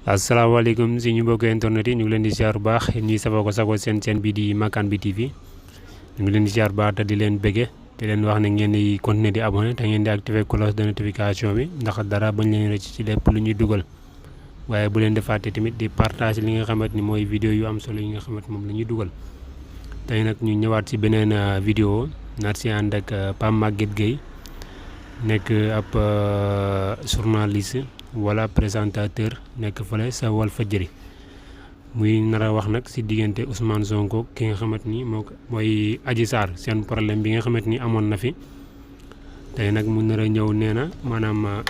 asalaamaaleykum suñu mbokki internet yi ñu ngi leen di ziar bu baax ñuy safoo ko sagoo seen chaîne bi di Makane bi TV ñu ngi leen di ziar bu baax te di leen bëgge te leen wax ne ngeen di continuer di abonné te ngeen di activer cloche de notification bi ndax dara bañ leen rëcc ci lépp lu ñuy dugal waaye bu leen di fàtte tamit di partager li nga xamante ni mooy vidéo yu am solo yi nga xamante moom la ñuy dugal tey nag ñu ñëwaat ci beneen vidéo naat si ànd ak Pape Maguette Gueye nekk ab journaliste wala présentateur nekk fële sa Walfadjri muy nar a wax nag si diggante Ousmane Sonko ki nga xamante ni mooy Adji Sarr seen problème bi nga xamante ni amoon na fi tey nag mu nar a ñëw nee na maanaam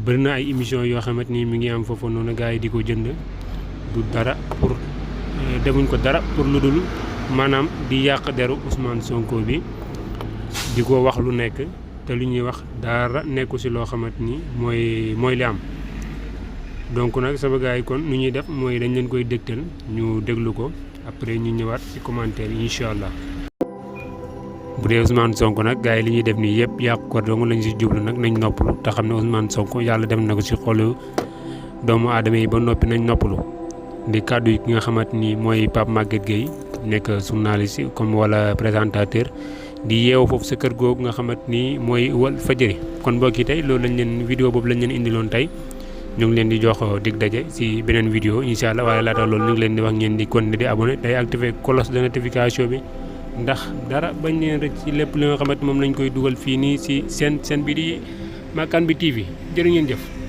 bëri na ay émission yoo xamante ni mi ngi am foofu noonu gars yi di ko jënd du dara pour defuñ ko dara pour lu dul maanaam di yàq deru Ousmane Sonko bi di ko wax lu nekk te lu ñuy wax dara nekku si loo xamante ni mooy li am. donc nag sama gars yi kon nu ñuy def mooy dañ leen koy dégtal ñu déglu ko après ñu ñëwaat ci commentaire yi incha allah. bu dee Ousmane Sonko nag gars yi li ñuy def nii yëpp yàqu ko dong lañ si jublu nag nañ noppalu te xam ne Ousmane Sonko yàlla def na ko si xolu doomu aadama yi ba noppi nañ noppalu di kàddu yi ki nga xamante ni mooy Pape Maguette Gueye nekk journaliste comme wala présentateur di yeewu foofu sa kër googu nga xamante ni mooy Walfadjri kon mbokk yi tey loolu lañ leen vidéo boobu lañ leen indiloon tey. ñu ngi leen di jox dig daje ci beneen vidéo incha allah waaye laata loolu ñu ngi leen di wax ngeen di continuer di abonné day activer cloche de notification bi ndax dara bañ leen rek ci lépp li nga xamante moom lañ koy dugal fii nii ci seen bi di Makane bi TV jërë ngeen jëf.